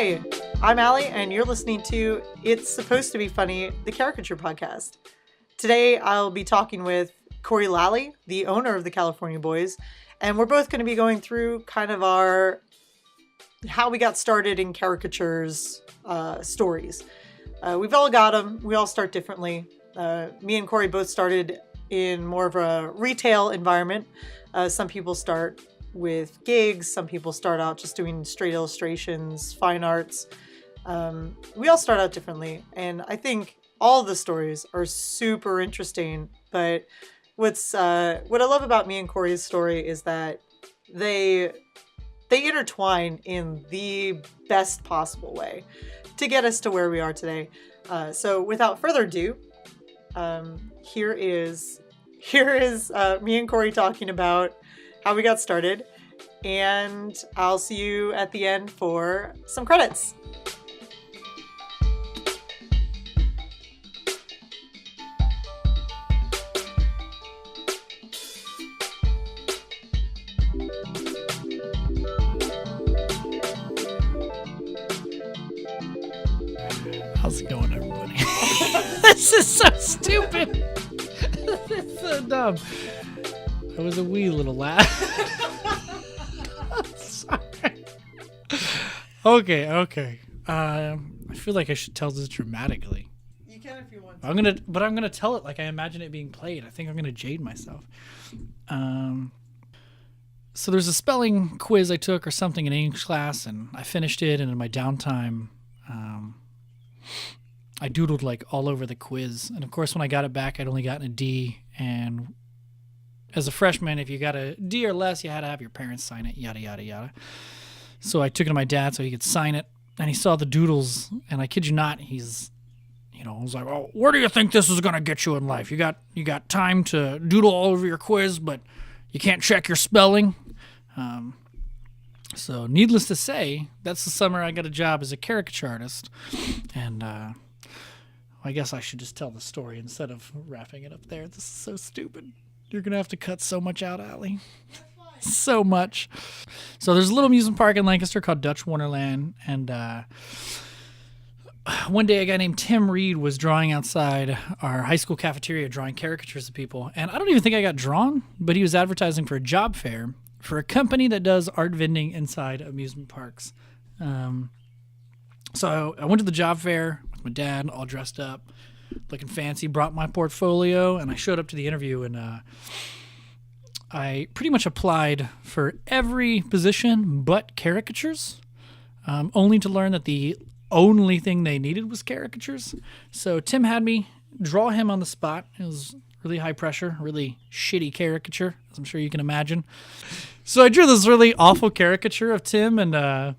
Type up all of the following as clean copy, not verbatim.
Hi, I'm Allie, and you're listening to It's Supposed to Be Funny, the Caricature podcast. Today, I'll be talking with Cory Lally, the owner of the California Boys, and we're both going to be going through kind of our how we got started in caricatures stories. We've all got them. We all start differently. Me and Cory both started in more of a retail environment. Some people start with gigs. Some people start out just doing straight illustrations, fine arts. We all start out differently. And I think all the stories are super interesting. But what I love about me and Cory's story is that they intertwine in the best possible way to get us to where we are today. So without further ado, here is me and Cory talking about how we got started, and I'll see you at the end for some credits. How's it going, everybody? This is so stupid. This is so dumb. I was a wee little lad. Sorry. Okay. I feel like I should tell this dramatically. You can if you want to. I'm gonna tell it like I imagine it being played. I think I'm gonna jade myself. So there's a spelling quiz I took or something in English class, and I finished it. And in my downtime, I doodled like all over the quiz. And of course, when I got it back, I'd only gotten a D. And as a freshman, if you got a D or less, you had to have your parents sign it, yada, yada, yada. So I took it to my dad so he could sign it. And he saw the doodles, and I kid you not, I was like, "Oh, where do you think this is going to get you in life? You got time to doodle all over your quiz, but you can't check your spelling." So needless to say, that's the summer I got a job as a caricature artist. And I guess I should just tell the story instead of wrapping it up there. This is so stupid. You're going to have to cut so much out, Allie. So much. So there's a little amusement park in Lancaster called Dutch Wonderland. And one day a guy named Tim Reed was drawing outside our high school cafeteria, drawing caricatures of people. And I don't even think I got drawn, but he was advertising for a job fair for a company that does art vending inside amusement parks. So I went to the job fair with my dad, all dressed up, looking fancy, brought my portfolio, and I showed up to the interview, and I pretty much applied for every position but caricatures, only to learn that the only thing they needed was caricatures. So Tim had me draw him on the spot. It was really high pressure, really shitty caricature, as I'm sure you can imagine. So I drew this really awful caricature of Tim, and I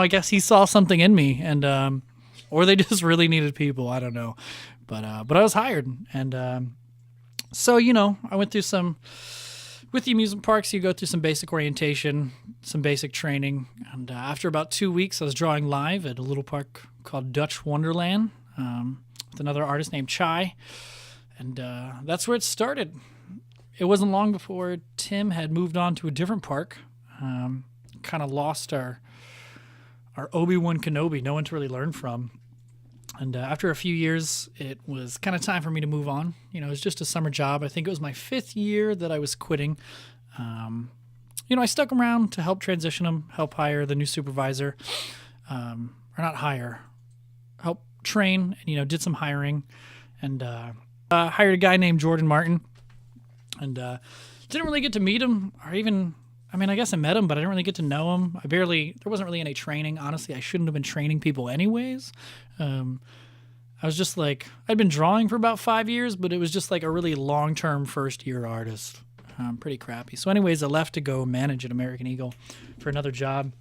guess he saw something in me, and or they just really needed people. I don't know, but I was hired, and so I went through with the amusement parks. You go through some basic orientation, some basic training, and after about 2 weeks, I was drawing live at a little park called Dutch Wonderland with another artist named Chai, and that's where it started. It wasn't long before Tim had moved on to a different park, kind of lost our Obi-Wan Kenobi, no one to really learn from. And after a few years, it was kind of time for me to move on. It was just a summer job. I think it was my 5th year that I was quitting. I stuck around to help transition him, help hire the new supervisor, or not hire, help train, and, did some hiring, and hired a guy named Jordan Martin. And didn't really get to meet him, or even, I guess I met him, but I didn't really get to know him. There wasn't really any training. Honestly, I shouldn't have been training people anyways. I was just like, I'd been drawing for about 5 years, but it was just like a really long-term first-year artist. Pretty crappy. So anyways, I left to go manage at American Eagle for another job.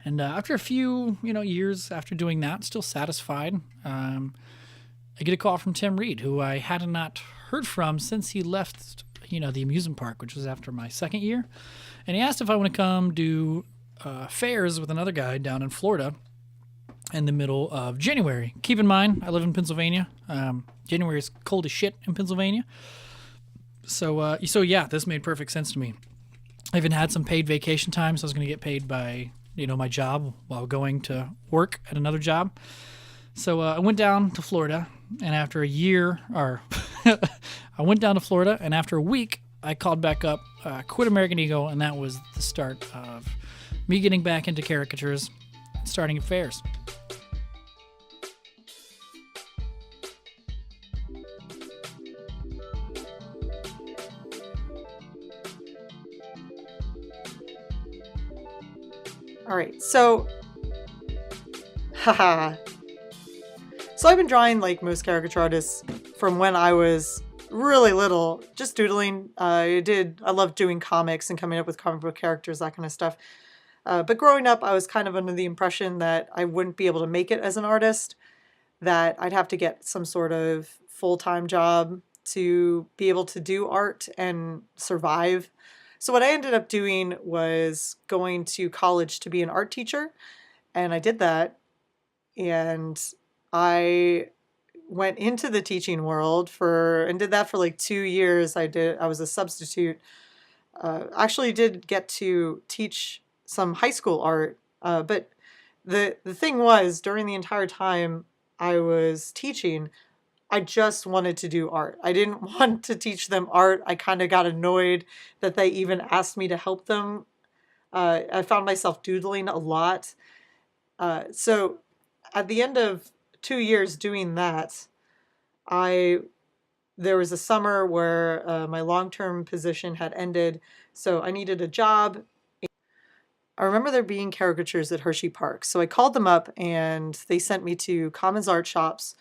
And after a few, years after doing that, still satisfied, I get a call from Tim Reed, who I had not heard from since he left, the amusement park, which was after my 2nd year. And he asked if I want to come do fairs with another guy down in Florida in the middle of January. Keep in mind, I live in Pennsylvania. January is cold as shit in Pennsylvania. So yeah, this made perfect sense to me. I even had some paid vacation time, so I was going to get paid by my job while going to work at another job. So I went down to Florida, and after a year, or I went down to Florida, and after a week, I called back up, quit American Eagle, and that was the start of me getting back into caricatures, starting at fairs. All right, so, haha. So I've been drawing like most caricature artists from when I was really little, just doodling. I love doing comics and coming up with comic book characters, that kind of stuff. But growing up, I was kind of under the impression that I wouldn't be able to make it as an artist, that I'd have to get some sort of full-time job to be able to do art and survive. So what I ended up doing was going to college to be an art teacher, and I did that, and I went into the teaching world and did that for like 2 years. I was a substitute. Actually did get to teach some high school art, but the thing was, during the entire time I was teaching, I just wanted to do art. I didn't want to teach them art. I kind of got annoyed that they even asked me to help them. I found myself doodling a lot. So at the end of 2 years doing that, there was a summer where my long-term position had ended, so I needed a job. I remember there being caricatures at Hershey Park, so I called them up and they sent me to Commons Art Shops,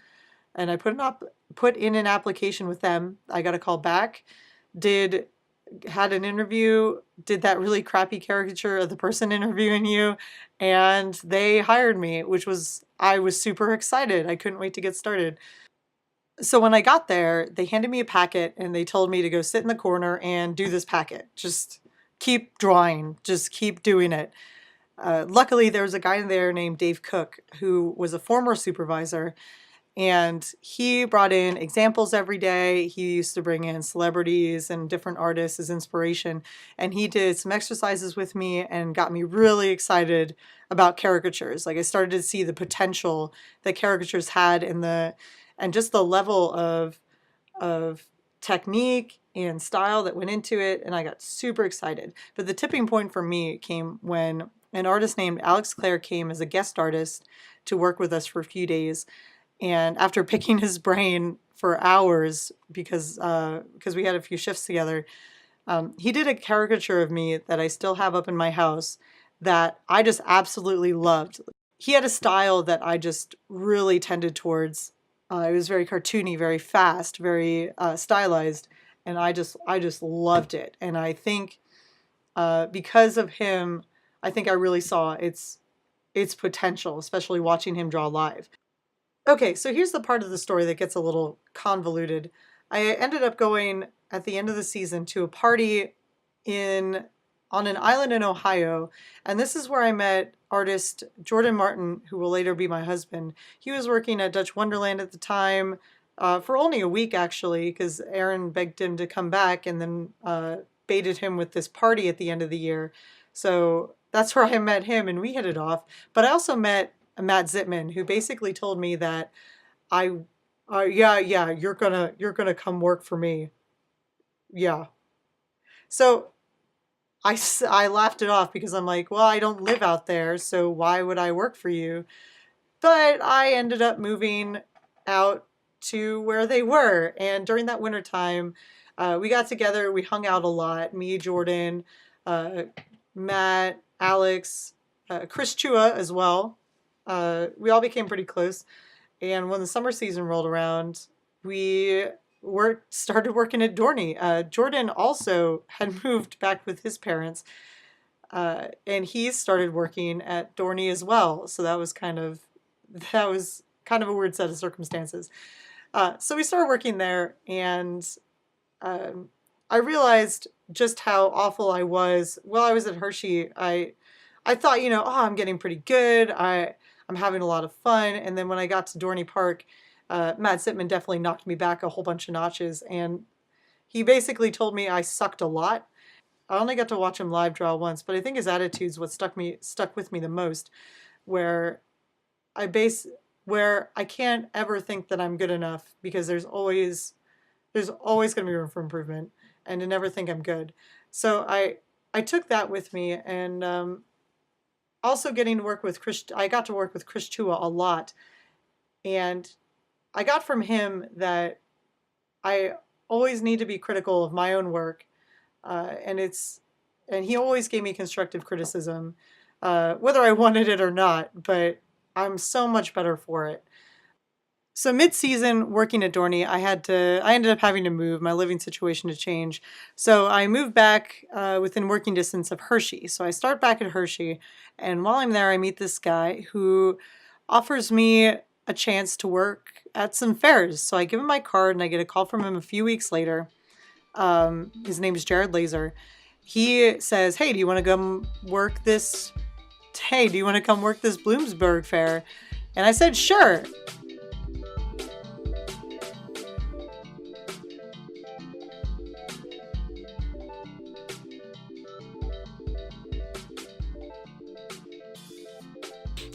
and I put in an application with them. I got a call back, had an interview, did that really crappy caricature of the person interviewing you, and they hired me, I was super excited. I couldn't wait to get started. So when I got there, they handed me a packet and they told me to go sit in the corner and do this packet. Just keep drawing, just keep doing it. Luckily, there was a guy there named Dave Cook who was a former supervisor, and he brought in examples every day. He used to bring in celebrities and different artists as inspiration, and he did some exercises with me and got me really excited about caricatures. Like, I started to see the potential that caricatures had and just the level of technique and style that went into it, and I got super excited. But the tipping point for me came when an artist named Alex Clare came as a guest artist to work with us for a few days. And after picking his brain for hours, because we had a few shifts together, he did a caricature of me that I still have up in my house that I just absolutely loved. He had a style that I just really tended towards. It was very cartoony, very fast, very stylized, and I just loved it. And I think because of him, I think I really saw its potential, especially watching him draw live. Okay, so here's the part of the story that gets a little convoluted. I ended up going at the end of the season to a party on an island in Ohio, and this is where I met artist Jordan Martin, who will later be my husband. He was working at Dutch Wonderland at the time, for only a week actually, because Aaron begged him to come back and then baited him with this party at the end of the year. So that's where I met him, and we hit it off. But I also met Matt Zitman, who basically told me that yeah, you're gonna come work for me. Yeah. So I laughed it off because I'm like, well, I don't live out there, so why would I work for you? But I ended up moving out to where they were. And during that winter time, we got together, we hung out a lot, me, Jordan, Matt, Alex, Chris Chua as well. We all became pretty close. And when the summer season rolled around, we started working at Dorney. Jordan also had moved back with his parents, and he started working at Dorney as well. So that was kind of a weird set of circumstances. So we started working there, and I realized just how awful I was. While I was at Hershey, I thought, oh, I'm getting pretty good. I'm having a lot of fun. And then when I got to Dorney Park, Matt Sitman definitely knocked me back a whole bunch of notches. And he basically told me I sucked a lot. I only got to watch him live draw once, but I think his attitude's what stuck with me the most, where I base where I can't ever think that I'm good enough because there's always going to be room for improvement, and to never think I'm good. So I took that with me, and also getting to work with Chris. I got to work with Chris Chua a lot, and I got from him that I always need to be critical of my own work, and he always gave me constructive criticism, whether I wanted it or not. But I'm so much better for it. So mid-season working at Dorney, I ended up having to move. My living situation to change. So I moved back within working distance of Hershey. So I start back at Hershey, and while I'm there, I meet this guy who offers me a chance to work at some fairs. So I give him my card, and I get a call from him a few weeks later. His name is Jared Laser. He says, "Hey, do you want to come work this? Hey, do you want to come work this Bloomsburg fair?" And I said, "Sure."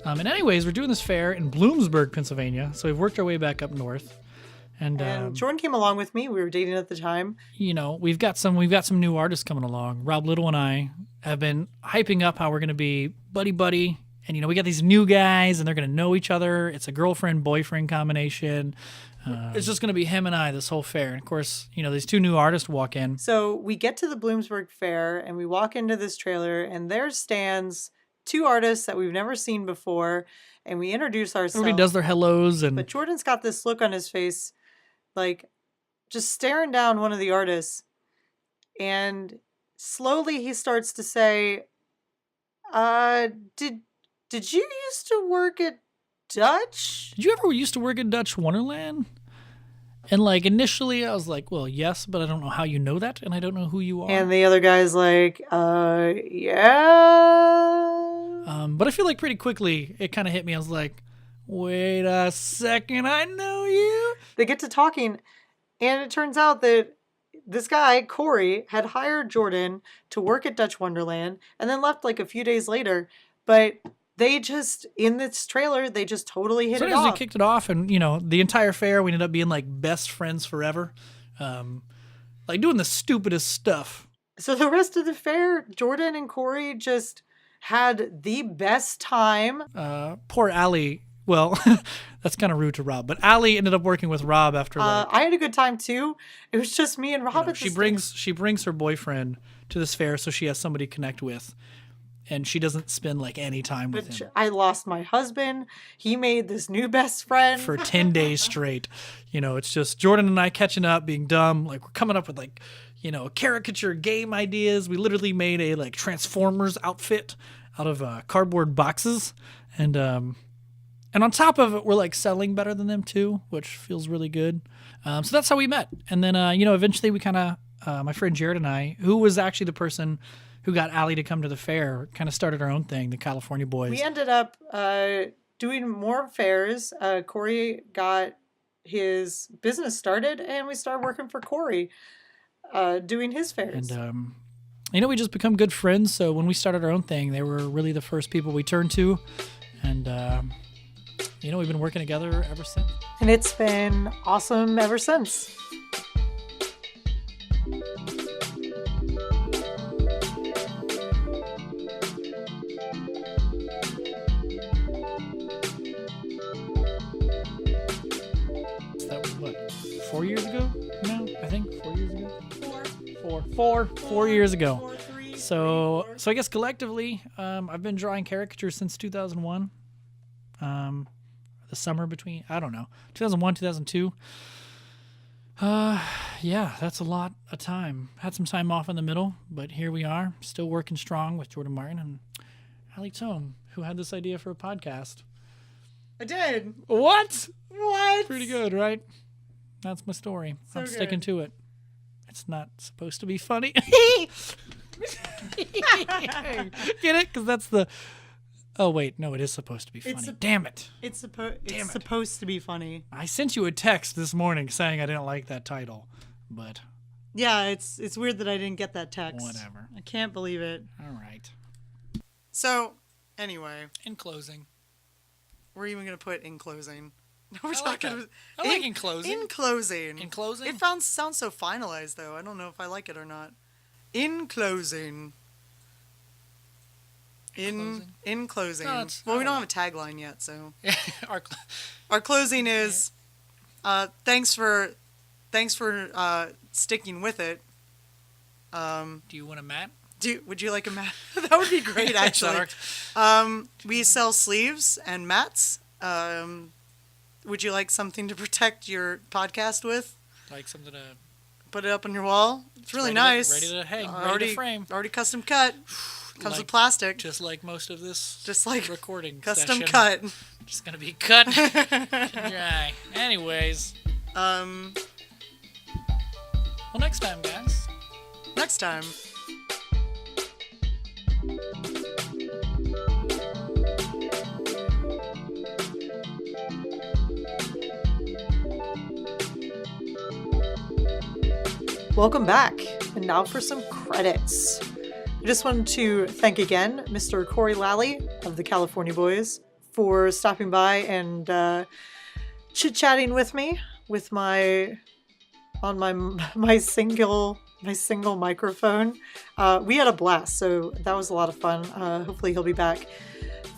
And anyways, we're doing this fair in Bloomsburg, Pennsylvania. So we've worked our way back up north. And Jordan came along with me. We were dating at the time. You know, we've got some new artists coming along. Rob Little and I have been hyping up how we're going to be buddy. And, you know, we got these new guys, and they're going to know each other. It's a girlfriend-boyfriend combination. It's just going to be him and I this whole fair. And, of course, you know, these two new artists walk in. So we get to the Bloomsburg Fair, and we walk into this trailer, and there stands two artists that we've never seen before, and we introduce ourselves. Everybody does their hellos. But Jordan's got this look on his face, like, just staring down one of the artists. And slowly he starts to say, did you used to work at Dutch? Did you ever used to work at Dutch Wonderland? And, like, initially I was like, well, yes, but I don't know how you know that, and I don't know who you are. And the other guy's like, yeah. But I feel like pretty quickly it kind of hit me. I was like, wait a second, I know you. They get to talking, and it turns out that this guy, Cory, had hired Jordan to work at Dutch Wonderland and then left like a few days later. But they just, in this trailer, they just totally hit it off. We kicked it off, and, you know, the entire fair, we ended up being like best friends forever. Like doing the stupidest stuff. So the rest of the fair, Jordan and Cory just had the best time. Poor Allie. Well, that's kind of rude to Rob, but Allie ended up working with Rob after. I had a good time too. It was just me and Rob. You know, she brings her boyfriend to this fair so she has somebody to connect with, and she doesn't spend like any time with him. I lost my husband. He made this new best friend for 10 days straight. You know, it's just Jordan and I catching up, being dumb. Like, we're coming up with like, you know, caricature game ideas. We literally made a like Transformers outfit out of cardboard boxes, and on top of it, we're like selling better than them too, which feels really good. So that's how we met. And then, you know, eventually we kind of, my friend Jared and I, who was actually the person who got Allie to come to the fair, kind of started our own thing, the California Boys. We ended up doing more fairs. Cory got his business started, and we started working for Cory, doing his fairs. And, you know, we just become good friends. So when we started our own thing, they were really the first people we turned to. And, you know, we've been working together ever since. And it's been awesome ever since. That was what, 4 years ago now? I think 4 years ago. 4 years ago. So I guess collectively, I've been drawing caricatures since 2001. The summer between, I don't know, 2001, 2002. Yeah, that's a lot of time. Had some time off in the middle, but here we are, still working strong with Jordan Martin and Allie Tome, who had this idea for a podcast. I did. What? What? Pretty good, right? That's my story. So I'm sticking to it. It's not supposed to be funny. Get it? Because that's the... Oh, wait. No, it is supposed to be funny. Damn it. It's supposed to be funny. I sent you a text this morning saying I didn't like that title, but Yeah, it's weird that I didn't get that text. Whatever. I can't believe it. All right. So, anyway, In closing. we're even going to put in closing. We're I like talking that. I like in closing. In closing. In closing? It sounds so finalized, though. I don't know if I like it or not. In closing. In closing. No, Well, we don't have a tagline yet, so. Our Our closing is, thanks for sticking with it. Do you want a mat? Would you like a mat? That would be great, actually. We sell sleeves and mats. Would you like something to protect your podcast with? Like something to put it up on your wall? It's really nice. Ready to hang, ready to frame. Already custom cut. Comes Like- with plastic. Just like most of this Just like recording custom session. cut. Just going to be cut dry. Anyways. Well, next time, guys. Next time. Welcome back, and now for some credits. I just wanted to thank again Mr. Cory Lally of the California Boys for stopping by and chit-chatting with me with my single microphone. We had a blast, so that was a lot of fun. Hopefully he'll be back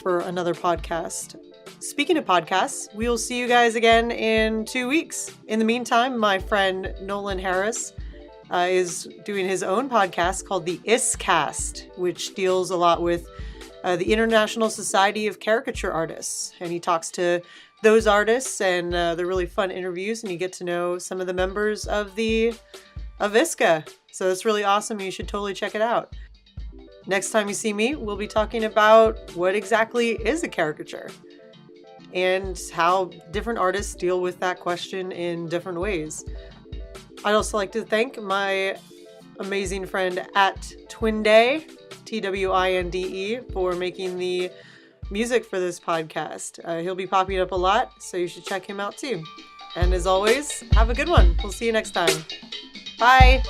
for another podcast. Speaking of podcasts, we will see you guys again in 2 weeks. In the meantime, my friend Nolan Harris is doing his own podcast called the ISCast, which deals a lot with the International Society of Caricature Artists. And he talks to those artists, and they're really fun interviews, and you get to know some of the members of ISCA. So it's really awesome. You should totally check it out. Next time you see me, we'll be talking about what exactly is a caricature and how different artists deal with that question in different ways. I'd also like to thank my amazing friend at Twinde, TWINDE, for making the music for this podcast. He'll be popping up a lot, so you should check him out too. And as always, have a good one. We'll see you next time. Bye!